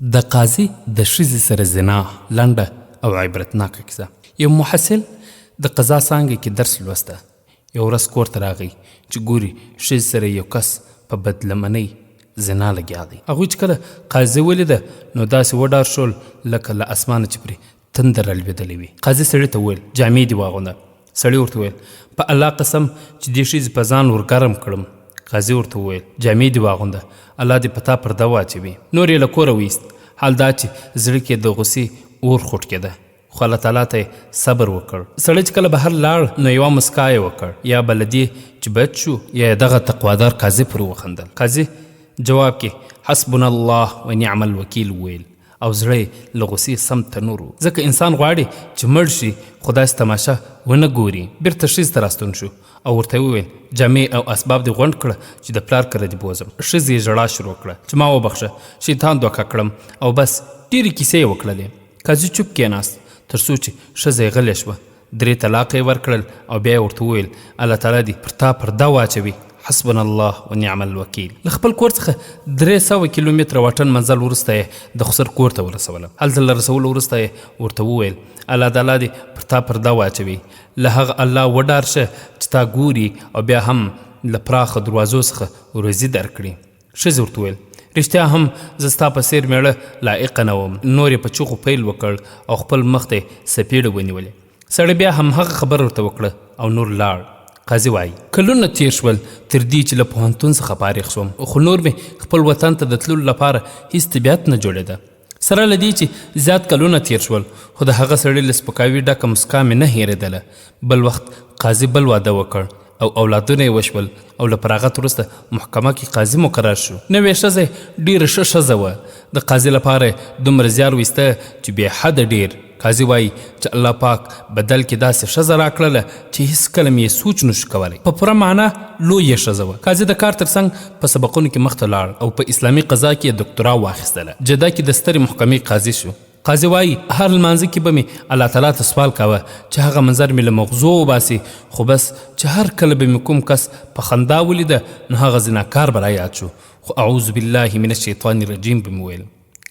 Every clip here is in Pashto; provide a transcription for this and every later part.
د قاضي د ښځې سره زنا لنډه او عبرتناکه کیسه. یو محصل د قضا څانګه کې درس لوسته. یو ورځ کور ته راغی چې ګوري ښځې سره یو کس په بدلمنۍ زنا لګیا دی. هغوی چې کله قاضي ولیده نو داسې وډار شول لکه له اسمانه چې پرې تندر رالوېدلی وي. قاضي سړي ته وویل جامې دې واغونده. سړي ورته وویل په الله قسم چې دې ښځې په ځان ورګرم کړم. قاضي ورته وویل جامې دې واغونده، الله دې په تا پرده واچوي. نور یې له کوره ویست. حال دا چې زړه کې د غصې اور خوټ کېده، خو الله تعالی ته یې صبر وکړ. سړی چې کله بهر لاړ نو یوه مسکا یې وکړ، یا به له دې چې بد شو یا یې دغه تقوادار قاضي پرې وخندل. قاضي جواب کې حسبنا الله و نعم الوکیل وویل او زړه یې له غصې سم تنور و. ځکه انسان غواړي چې مړ شي خو داسې تماشه ونه ګوري. بیرته ښځې ته راستون شو او ورته وویل جامې او اسباب دې غونډ کړه چې د پلار کره دې بوځم. ښځې یې ژړا شروع کړه چې ما وبخښه، شیطان دوکه کړم او بس ډېرې کیسې یې وکړلې. قاضي چوپ کېناست تر څو چې ښځه یې غلې شوه. 3 طلاق یې ورکړل او بیا یې ورته وویل الله تعالی دې پر تا پرده واچوي. حسبنا الله و نعم الوکیل. له خپل کور څخه 300 کیلومتره واټن منزل وروسته یې د خسر کور ته ورسولم. هلته له رسولو وروسته یې ورته وویل الله تعالی دې پر تا پرده واچوي. له هغه الله وډار شه چې تا ګوري او بیا هم له پراخه دروازو څخه روزي درکړي. ښځې ورته وویل رښتیا هم زه ستا په څېر میړه لایقه نه وم. نور یې په چغو پیل وکړ او خپل مخ ته یې سپېړه ونیولې. سړی بیا همهغه خبره ورته وکړه او نور لاړ. قاضي وایي کلونه تیر شول تر دې چې له پوهنتون څخه فارغ شوم، خو نور مې خپل وطن ته د تللو لپاره هیڅ طبیعت نه جوړېده. سره له دې چې زیات کلونه تیر شول خو د هغه سړي له سپکاوي ډکه مسکا مې نه هېرېدله. بل وخت قاضي بل واده وکړ او اولادونه یې وشول او له فراغت وروسته محکمه کې قاضي مقرر شو. نوې ښځه ډېره ښه ښځه وه. د قاضي لپاره دومره زیار ویسته چې بې حده ډېر. قاضي وایي چې الله پاک بدل کې داسې ښځه راکړله چې هېڅکله مې یې سوچ نشو کولی. په پوره معنا لویه ښځه وه. قاضي د کار تر څنګ په سبقونو کې مخته لاړ او په اسلامي قضا کې یې دکتورا واخیستله. جده کې د سترې محکمې قاضي شو. قاضي وایي هر لمانځه کې به مې الله تعالی ته سوال کاوه چې هغه منظر مې له مغزو وباسي، خو بس چې هر کله به مې کوم کس په خندا ولیده نو هغه زناکار به رایاد شو، خو اعوذ بالله من الشیطان الرجیم به مې ویل.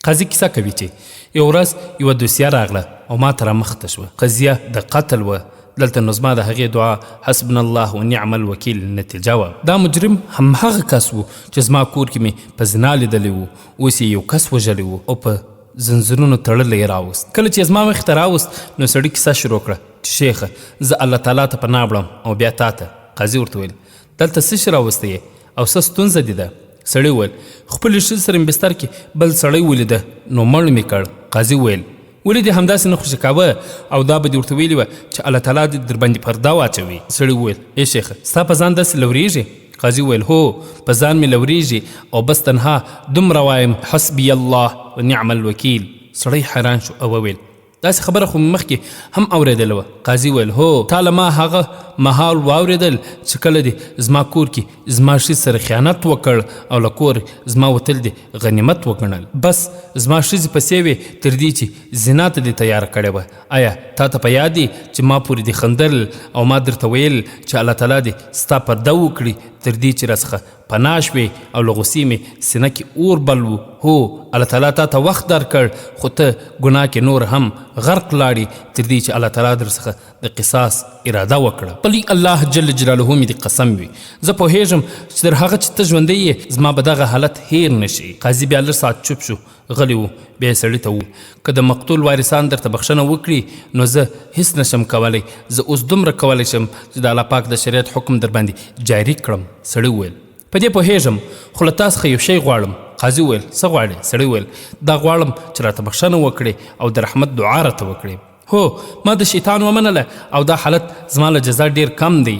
قاضي کیسه کوي چې یو ورځ یوه دوسیه راغله او ما ته رامخته شوه. قضیه د قتل وه. دلته نو زما د هغې دعا حسبنا الله و نعم الوکیل نتیجه وه. دا مجرم همهغه کس و چې زما کور کې مې په زنا لیدلی و. اوس یې یو کس وژلی و او په زنځیرونو تړلی یې راوست. کله چې زما مخې ته راوست نو سړي کیسه شروع کړه چې شیخه زه الله تعالی ته پناه وړم او بیا تا ته. قاضي ورته ویل دلته څه شی راوستی یې او څه ستونزه دې ده؟ سړی وویل خپلې ښځې سره مې بستر کې بل سړی ولیده نو مړ مې کړ. قاضي وویل ولې دې همداسې نه خوشي کاوه او دا به دې ورته ویلي وه چې الله تعالی دې در باندې پرده واچوي. سړي وویل ای شیخه ستا په ځان داسې لورېږي؟ قاضي وویل هو په ځان مې لورېږي او بس تنها دومره وایم حسبي الله و نعم الوکیل. سړی حیران شو او وویل داسې خبره خو مې مخکې هم اورېدله وه. قاضي وویل هو تا له ما هغه مهال واورېدل چې کله دې زما کور کې زما ښځې سره خیانت وکړ او له کور زما وتل دې غنیمت وګڼل. بس زما ښځې پسې وې تر دې چې زنا ته دې تیاره کړې وه. آیا تا ته په یاد دی چې ما پورې دې خندل او ما درته ویل چې الله تعالی دې ستا پرده وکړي تر دې چې راڅخه پناه شوې او له غصې مې سینه کې اور بل و؟ هو الله تعالی تا ته وخت درکړ خو ته ګناه کې نور هم غرق لاړې تر دې چې الله تعالی در څخه د قصاص اراده وکړه. پلی الله جل جلاله مې دې قسم وي زه پوهېږم چې تر هغه چې ته ژوندی یې زما به دغه حالت هیر نه شي. قاضي بیا لږ ساعت چوپ شو غلی و. بیا یې سړي ته وویل که د مقتول وارثان درته بخښنه وکړي نو زه هیڅ نشم کولی. زه اوس دومره کولی شم چې د الله پاک د شریعت حکم در باندې جاري کړم. سړي وویل په دې پوهېږم خو له تا څخه یو شی غواړم. قاضي وویل څه غواړې؟ سړی وویل دا غواړم چې راته بخښنه وکړې او د رحمت دعا راته وکړې. هو ما د شیطان ومنله او دا حالت زما له جزا ډېر کم دی.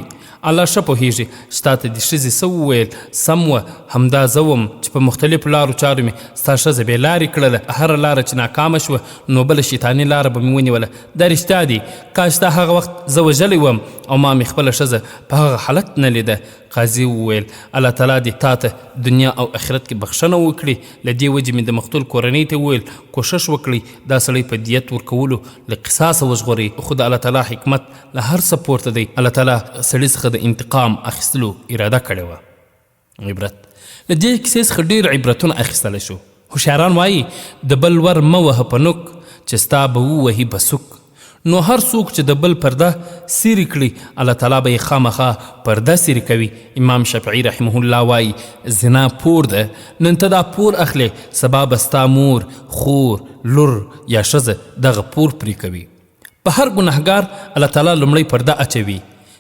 الله ښه پوهېږي چې تا ته د ښځې څه وویل سم وه. همدا زه وم چې په مختلفو لارو چارو مې ستا ښځه بې لارې کړله. هره لاره چې ناکامه شوه نو بله شیطاني لاره به مې ونیوله. دا رښتیا دی. کاش دا هغه وخت زه وژلی وم او ما مې خپله ښځه په هغه حالت نه لیده. قاضي وویل الله تعالی دې تا ته دنیا او آخرت کې بخښنه وکړي. له دې وجې مې د مقتول کورنۍ ته وویل کوښښ وکړئ دا سړی په دیت ورکولو له قصاصه وژغورئ. خو د الله تعالی حکمت له هر څه پورته دی. الله تعالی سړي څخه د انتقام اخیستلو اراده کړې وه. عبرت له دې کیسې څخه ډېر عبرتونه اخیستلی شو. هوښیاران وایي د بل ور مه وهه په نوک چې ستا به ووهي بسوک. نو هر څوک چې د بل پرده سیرې کړي الله تعالی به یې خامخا پرده سیرې کوي. امام شافعي رحمه الله وایي زنا پور ده، نن ته دا پور اخلې، سبا به ستا مور، خور، لور یا ښځه دغه پور پرې کوي. په هر ګناهګار الله تعالی لومړی پرده اچوي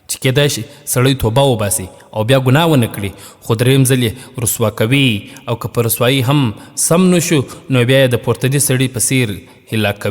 چې کېدای شي سړی توبه وباسي او بیا ګناه ونه کړي، خو دریم ځل یې رسوا کوي او که په رسوایي هم سم نه شو نو بیا یې د پورتني سړي په څېر هیله کوي.